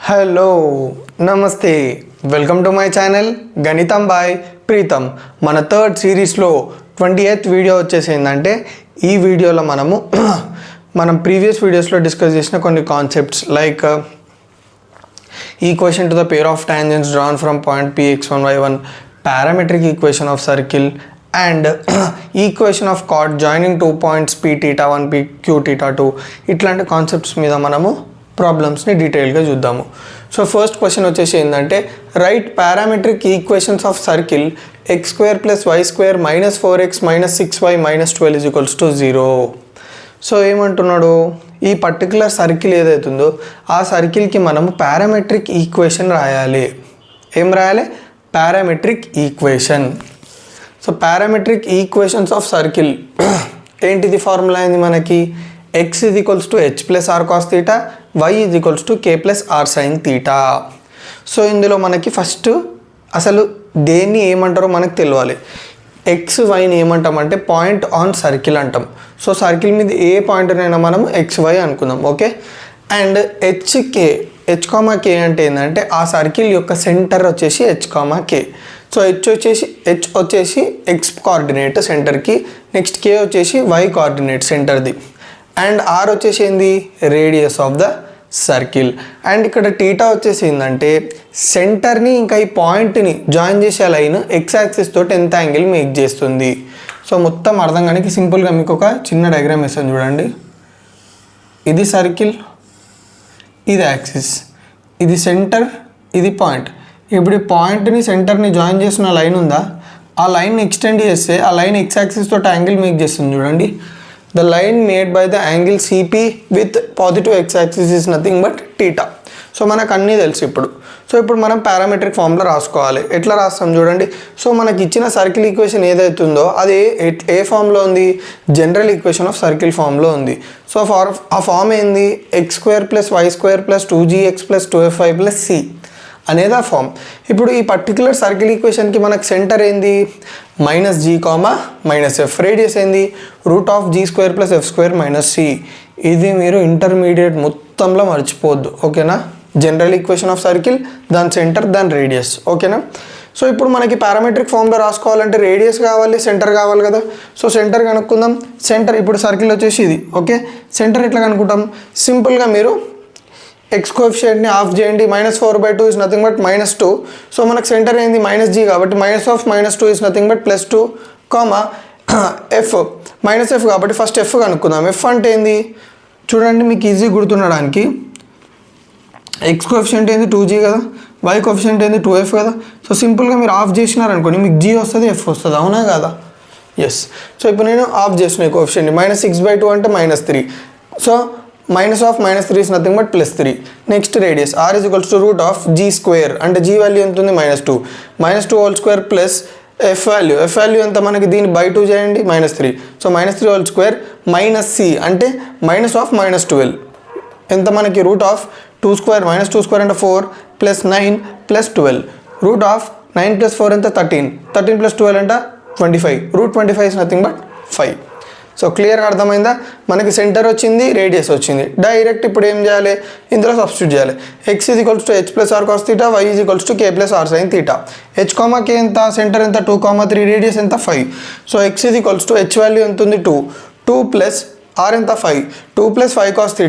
Hello నమస్తే welcome to my channel గణితం bye Pritam. మన థర్డ్ సిరీస్లో 28th వీడియో వచ్చేసి ఏంటంటే ఈ వీడియోలో మనం ప్రీవియస్ వీడియోస్లో డిస్కస్ చేసిన కొన్ని concepts like equation to the pair of tangents drawn from point p x1 y1, parametric equation of circle and equation of chord joining 2 points p theta 1 p q theta 2 ఇట్లాంటి concepts మీద మనము ప్రాబ్లమ్స్ని డీటెయిల్గా చూద్దాము. So first question వచ్చేసి ఏంటంటే right parametric equations of circle x² + y² - 4x - 6y - 12 = 0. So ఏమంటున్నాడు, ఈ పర్టికులర్ సర్కిల్ ఏదైతుందో ఆ సర్కిల్కి మనము పారామెట్రిక్ ఈక్వేషన్ రాయాలి. ఏం రాయాలి? Parametric equation. So parametric equations of circle ఏంటిది? ఫార్ములా ఏంది మనకి? x = h + r cos θ, y = k + r sin θ. So ఇందులో మనకి ఫస్ట్ అసలు దేన్ని ఏమంటారో మనకు తెలియాలి. ఎక్స్ వైని ఏమంటామంటే పాయింట్ ఆన్ సర్కిల్ అంటాం. సో సర్కిల్ మీద ఏ పాయింట్నైనా మనం XY అనుకుందాం, ఓకే. అండ్ హెచ్ k అంటే ఏంటంటే ఆ సర్కిల్ యొక్క సెంటర్ వచ్చేసి h, k. సో హెచ్ వచ్చేసి x కోఆర్డినేట్ సెంటర్కి, నెక్స్ట్ k వచ్చేసి y కోఆర్డినేట్ సెంటర్ది, అండ్ r వచ్చేసి ఏంది? Radius of the circle. And ఇక్కడ టీటా వచ్చేసి ఏంటంటే సెంటర్ని ఇంకా ఈ పాయింట్ని జాయిన్ చేసే లైన్ x యాక్సిస్ తోటి ఎంత యాంగిల్ మేక్ చేస్తుంది. సో మొత్తం అర్థం కానీ సింపుల్గా మీకు ఒక చిన్న డయాగ్రామ్ వేస్తాను చూడండి. ఇది సర్కిల్, ఇది యాక్సిస్, ఇది సెంటర్, ఇది పాయింట్. ఇప్పుడు ఈ పాయింట్ని సెంటర్ని జాయిన్ చేసిన లైన్ ఉందా, ఆ లైన్ ఎక్స్టెండ్ చేస్తే ఆ లైన్ x యాక్సిస్ తోటి యాంగిల్ మేక్ చేస్తుంది చూడండి. The line made by the angle CP with positive x-axis is nothing but theta. So మనకు అన్నీ తెలుసు ఇప్పుడు. సో ఇప్పుడు మనం పారామెట్రిక్ ఫామ్లో రాసుకోవాలి. ఎట్లా రాస్తాం చూడండి. సో మనకి ఇచ్చిన సర్కిల్ ఈక్వేషన్ ఏదైతుందో అది ఏ ఫామ్లో ఉంది? జనరల్ ఈక్వేషన్ ఆఫ్ సర్కిల్ ఫామ్లో ఉంది. సో ఆ ఫామ్ ఏంది? x² + y² + 2gx + 2fy + c అనేది ఆ ఫామ్. ఇప్పుడు ఈ పర్టికులర్ సర్కిల్ ఈక్వేషన్కి మనకు సెంటర్ ఏంది? -g, -f. రేడియస్ ఏంది? √g² + f² - c. ఇది మీరు ఇంటర్మీడియట్ మొత్తంలో మర్చిపోవద్దు, ఓకేనా. జనరల్ ఈక్వేషన్ ఆఫ్ సర్కిల్, దాని సెంటర్, దాని రేడియస్, ఓకేనా. సో ఇప్పుడు మనకి పారామెట్రిక్ ఫామ్లో రాసుకోవాలంటే రేడియస్ కావాలి, సెంటర్ కావాలి కదా. సో సెంటర్ కనుక్కుందాం. సెంటర్ ఇప్పుడు సర్కిల్ వచ్చేసి ఇది, ఓకే. సెంటర్ ఎట్లా కనుక్కుంటాం? సింపుల్గా మీరు x కోఎఫిషియంట్ని ఆఫ్ చేయండి. -4/2 ఇస్ నథింగ్ బట్ -2. సో మనకు సెంటర్ ఏంది? -g కాబట్టి -2 is nothing but +2, f -f కాబట్టి ఫస్ట్ f కనుక్కుందాం. f అంటే ఏంది చూడండి, మీకు ఈజీ గుర్తుండడానికి x కోఎఫిషియంట్ ఏంది? 2g కదా, y కోఎఫిషియంట్ ఏంది? 2f కదా. సో సింపుల్గా మీరు ఆఫ్ చేసినారనుకోండి, మీకు g వస్తుంది, f వస్తుంది, అవునా కదా? ఎస్. సో ఇప్పుడు నేను ఆఫ్ చేసిన ఈ కోఎఫిషియంట్ -6/2 అంటే -3. So -3 is nothing but +3. Next radius r = √g² అంటే g వాల్యూ ఎంత ఉంది? -2. -2² ప్లస్ f వాల్యూ ఎంత మనకి? దీన్ని /2 చేయండి, -3. సో -3² - c అంటే -12 ఎంత మనకి? √2² -2² అంటే 4 + 9 + 12. √9 + 4 ఎంత? 13 + 12 అంటే 25. √25 is nothing but 5. సో క్లియర్గా అర్థమైందా? మనకి సెంటర్ వచ్చింది, రేడియస్ వచ్చింది. డైరెక్ట్ ఇప్పుడు ఏం చేయాలి? ఇందులో సబ్స్టిట్యూట్ చేయాలి. x = h + r cos θ, y = k + r sin θ. h, k ఎంత? సెంటర్ ఎంత? 2, 3. రేడియస్ ఎంత? 5. సో x = h వాల్యూ ఎంత ఉంది? 2 + r ఎంత? 5. 2 + 5 cos θ,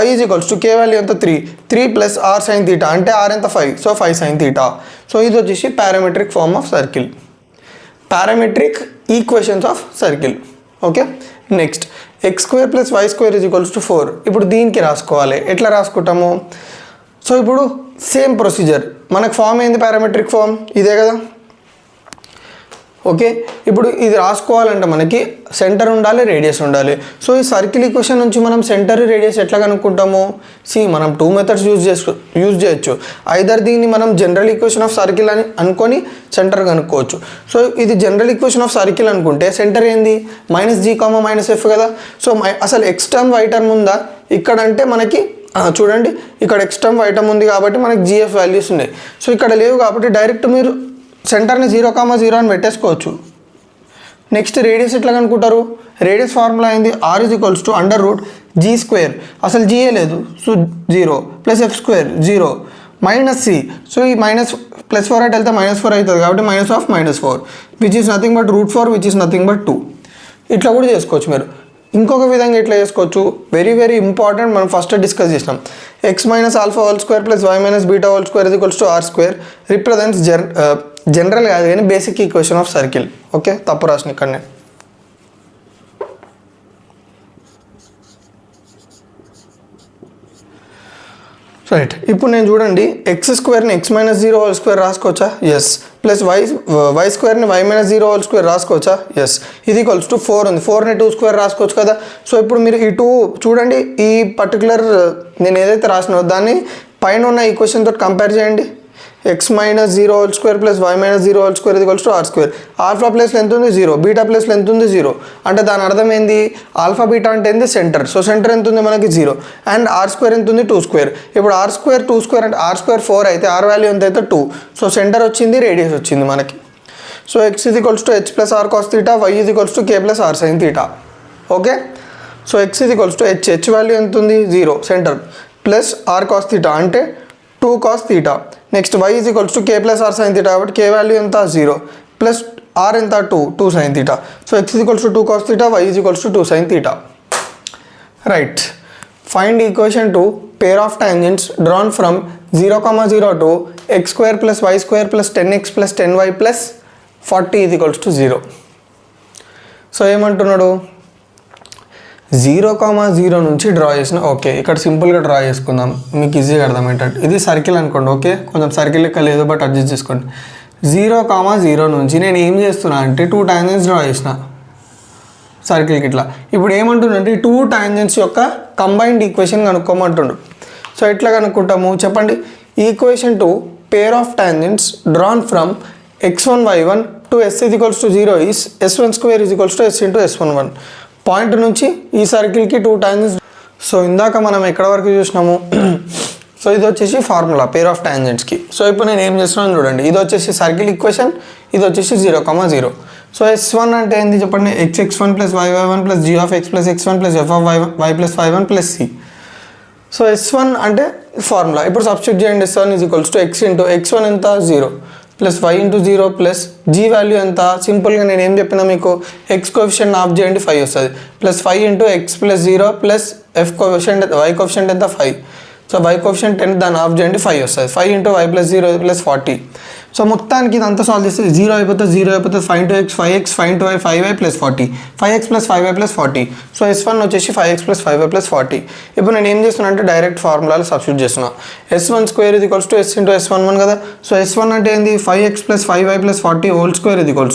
y = k వాల్యూ ఎంత? 3 + r sin θ అంటే r ఎంత? 5. So 5 sin θ. సో ఇది వచ్చేసి parametric form of circle, parametric equations of circle, okay. Next x² + y² = 4. ఇప్పుడు దీనికి రాసుకోవాలి. ఎట్లా రాసుకుంటాము? సో ఇప్పుడు సేమ్ ప్రొసీజర్. మనకు ఫామ్ ఏంది? పారామెట్రిక్ ఫామ్ ఇదే కదా, ఓకే. ఇప్పుడు ఇది రాసుకోవాలంటే మనకి సెంటర్ ఉండాలి, రేడియస్ ఉండాలి. సో ఈ సర్కిల్ ఈక్వేషన్ నుంచి మనం సెంటర్, రేడియస్ ఎట్లా కనుక్కుంటాము? మనం 2 మెథడ్స్ యూజ్ చేయొచ్చు. ఐదర్ దీన్ని మనం జనరల్ ఈక్వేషన్ ఆఫ్ సర్కిల్ అని అనుకొని సెంటర్ కనుక్కోవచ్చు. సో ఇది జనరల్ ఈక్వేషన్ ఆఫ్ సర్కిల్ అనుకుంటే సెంటర్ ఏంది? -g, -f కదా. సో అసలు x టర్మ్ y టర్మ్ ఉందా ఇక్కడ అంటే మనకి చూడండి, ఇక్కడ x టర్మ్ y టర్మ్ ఉంది కాబట్టి మనకి gf వాల్యూస్ ఉన్నాయి. సో ఇక్కడ లేవు కాబట్టి డైరెక్ట్ మీరు సెంటర్ని 0, 0 అని పెట్టేసుకోవచ్చు. నెక్స్ట్ రేడియస్ ఎట్లా కనుక్కుంటారు? రేడియస్ ఫార్ములా అయింది r/√g². అసలు జీఏ లేదు, so 0 plus f² 0 minus c. So ఈ మైనస్ +4 అటు వెళ్తే -4 అవుతుంది కాబట్టి -4 which is nothing but √4 which is nothing but 2. ఇట్లా కూడా చేసుకోవచ్చు మీరు. ఇంకొక విధంగా ఎట్లా చేసుకోవచ్చు, వెరీ వెరీ ఇంపార్టెంట్, మనం ఫస్ట్ డిస్కస్ చేసినాం. x - α² + y - β² r². Represents general కాదు కానీ basic equation of circle. Okay, తప్పు రాసిన ఇక్కడనే. రైట్, ఇప్పుడు నేను చూడండి x²ని x - 0² రాసుకోవచ్చా? ఎస్. ప్లస్ y² y² - 0² రాసుకోవచ్చా? ఎస్. ఇది = 4 ఉంది, 4ని 2² రాసుకోవచ్చు కదా. సో ఇప్పుడు మీరు ఈ 2 చూడండి, ఈ పర్టికులర్ నేను ఏదైతే రాసినో దాన్ని పైన ఉన్న ఈక్వేషన్ తోటి కంపేర్ చేయండి. x - 0² + y - 0² r². ఆల్ఫా ప్లేస్లో ఎంత ఉంది? 0. బీటా ప్లేస్లో ఎంత ఉంది? 0. అంటే దాని అర్థం ఏంది? ఆల్ఫా బీటా అంటే ఏంది? సెంటర్. సో సెంటర్ ఎంత ఉంది మనకి? 0. అండ్ r² ఎంత ఉంది? 2². ఇప్పుడు r² 2² అంటే r² 4 అయితే r వాల్యూ ఎంత అయితే 2. సో సెంటర్ వచ్చింది, రేడియస్ వచ్చింది మనకి. So x = h + r cos θ, y = k + r sin θ. Okay, so x = h value ఎంత ఉంది? 0 సెంటర్, ప్లస్ r cos θ అంటే 2 cos θ. Next y = k + r sin θ కాబట్టి k వాల్యూ ఎంత? 0 ప్లస్ r ఎంత? 2 sin θ. So x = 2 cos θ, y = 2 sin θ. Right, find equation to pair of tangents drawn from 0, 0 to x² + y² + 10x + 10y + 40 = 0. So ఏమంటున్నాడు? 0, 0 నుంచి draw చేసిన. Okay, ఇక్కడ సింపుల్గా draw చేసుకుందాం, మీకు ఈజీగా అర్థమయ్యేటట్టు. ఇది సర్కిల్ అనుకోండి. ఓకే, కొంచెం సర్కిల్ లెక్క లేదు బట్ అడ్జస్ట్ చేసుకోండి. 0, 0 నుంచి నేను ఏం చేస్తున్నా అంటే 2 టాంజెంట్స్ డ్రా చేసిన సర్కిల్కి ఇట్లా. ఇప్పుడు ఏమంటుండంటే 2 టాంజెంట్స్ యొక్క కంబైన్డ్ ఈక్వేషన్ కనుక్కోమంటుండు. సో ఎట్లా కనుక్కుంటాము చెప్పండి? Equation to pair of tangents drawn from x1, y1 to s = 0 is s1² = s × s11. Point నుంచి ఈ సర్కిల్కి 2 టాంజెంట్స్. సో ఇందాక మనం ఎక్కడ వరకు చూసినాము? సో ఇది వచ్చేసి ఫార్ములా పేర్ ఆఫ్ టాంజెంట్స్కి. సో ఇప్పుడు నేను ఏం చేస్తున్నాను చూడండి, ఇది వచ్చేసి సర్కిల్ ఈక్వేషన్, ఇది వచ్చేసి 0, 0. సో s1 అంటే ఏంది చెప్పండి? x1 + y1 + g(x + x1 + f(y + y1 + c). So s1 అంటే ఫార్ములా. ఇప్పుడు సబ్స్టిట్యూట్ చేయండి. s1 = x × x1 ఎంత? 0 plus y × 0 plus g value ఎంత? సింపుల్గా నేను ఏం చెప్పినా మీకు, x కోఎఫిషియంట్ ఆఫ్ చేయండి 5 వస్తుంది, plus 5 × x + 0 plus f coefficient y coefficient ఎంత? 5. సో y కోఎఫిషియంట్ 10, దాన్ని ఆఫ్ చేయండి 5 వస్తుంది. 5 × y + 0 + 40. సో మొత్తానికి ఇదంతా సాల్వ్ చేస్తే 0 అయిపోతుంది, 0 అయిపోతుంది. 5 × x 5x, 5 × y 5y + 40, 5x + 5y + 40. So s1 వచ్చేసి 5x + 5y + 40. ఇప్పుడు నేను ఏం చేస్తున్నా అంటే డైరెక్ట్ ఫార్ములాలో సబ్స్టిట్యూట్ చేస్తున్నా. s1² = s × s11 కదా. సో s1 అంటే ఏంది? 5x + 5y + 40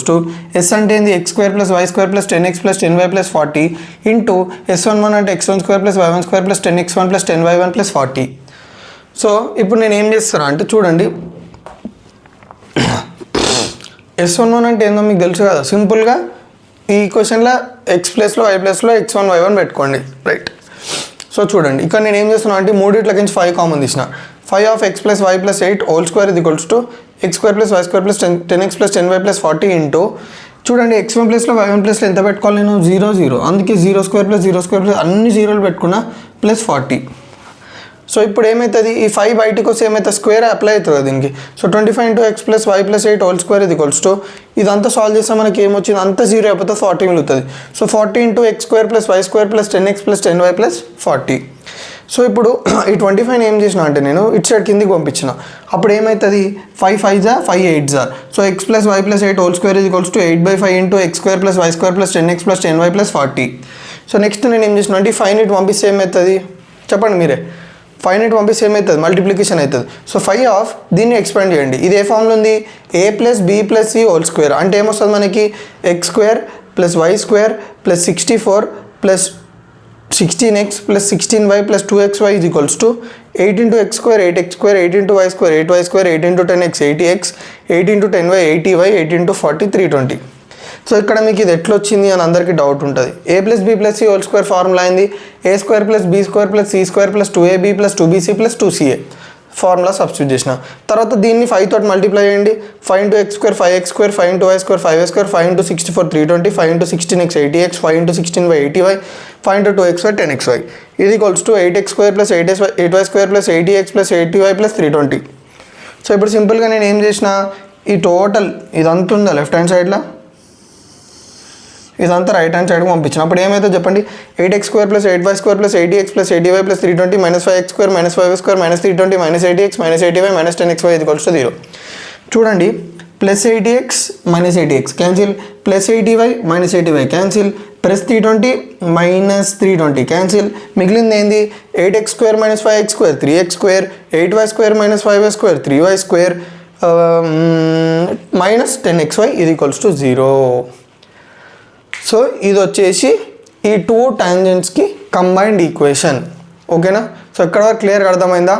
2 s అంటే ఏంది? x² + y² + 10x + 10y + 40 into s11 అంటే x1² + y1² + 10x1 + 10y1 + 40. So ఇప్పుడు నేను ఏం చేస్తున్నా అంటే చూడండి, s11 అంటే ఏందో మీకు తెలుసు కదా. సింపుల్గా ఈ ఈక్వేషన్లో x ప్లేస్లో y ప్లేస్లో x1 y1 పెట్టుకోండి. రైట్, సో చూడండి ఇక్కడ నేను ఏం చేస్తున్నా అంటే మూడిట్లకి నుంచి 5 కామన్ తీసిన. 5 of x + y + 8 2 x² + y² + 10x + 10y + 40 into చూడండి x1 ప్లేస్లో y1 ప్లేస్లో ఎంత పెట్టుకోవాలి నేను? 0, 0. అందుకే 0² + 0² అన్ని జీరోలు పెట్టుకున్నా ప్లస్ 40. సో ఇప్పుడు ఏమవుతుంది? ఈ 5 బయటకు వస్తే ఏమవుతుంది? స్క్వేర్ అప్లై అవుతుంది దీనికి. సో 25 × x + y + 8 2 ఇదంతా సాల్వ్ చేస్తే మనకి ఏమొచ్చింది? అంతా 0 అయిపోతే 40 మిగులుతుంది. So 40 × x² + y² + 10x + 10y + 40. So ఇప్పుడు ఈ 25 ఏం చేసిన అంటే నేను ఇటు సైడ్ కిందికి పంపించిన. అప్పుడు ఏమవుతుంది? 5 5s 5 8s. So x + y + 8 2 8/5 × x² + y² + 10x + 10y + 40. So next నేను ఏం చేసిన అంటే 5 పంపిస్తే ఏమవుతుంది చెప్పండి మీరే? 5 పంపిస్తే ఏమవుతుంది? మల్టిప్లికేషన్ అవుతుంది. సో 5 ఆఫ్ దీన్ని ఎక్స్పాండ్ చేయండి. ఇది ఏ ఫామ్లో ఉంది? a + b + c (2) అంటే ఏమొస్తుంది మనకి? x² + y² + 64 + 16x + 16y + 2xy = 8 × x², 8x², 8 × y², 8y², 8 × 10x, 80x, 8 × 10y, 80y, 8 × 40, 320. So ఇక్కడ మీకు ఇది ఎట్లా వచ్చింది అని అందరికీ డౌట్ ఉంటుంది. a + b + c (2) ఫార్ములా అయింది a² + b² + c² + 2ab + 2bc + 2ca. Formula substitute చేసిన. తర్వాత దీన్ని 5 తోటి మల్టిప్లై చేయండి. 5 into x square 5x square, 5 into y square 5y square, 5 into 64 320, 5 into 16x 80x, 5 into 16y 80y, 5 into 2xy 10xy is equals to 8x square plus 8y square plus 80x plus 80y plus 320. So ఇప్పుడు సింపుల్గా నేను ఏం చేసిన, ఈ total ఇదంతా ఉందా left hand సైడ్లో, ఇదంతా రైట్ హ్యాండ్ సైడ్కి పంపించిన. అప్పుడు ఏమైతే చెప్పండి, 8x square plus 8y square plus 80x plus 80y plus 320 minus 5x square minus 5y square minus 320 minus 80x minus 80y minus 10xy is equals to 0. చూడండి, plus 80x minus 80x cancel, plus 80y minus 80y cancel, plus 320 minus 320 cancel. మిగిలింది ఏంది, 8x square minus 5x square 3x square, 8y square minus 5y square 3y square minus 10xy is equals to 0. So ఇది వచ్చేసి ఈ 2 టాంజెంట్స్కి combined equation. ఓకేనా? So ఇక్కడ క్లియర్గా అర్థమైందా?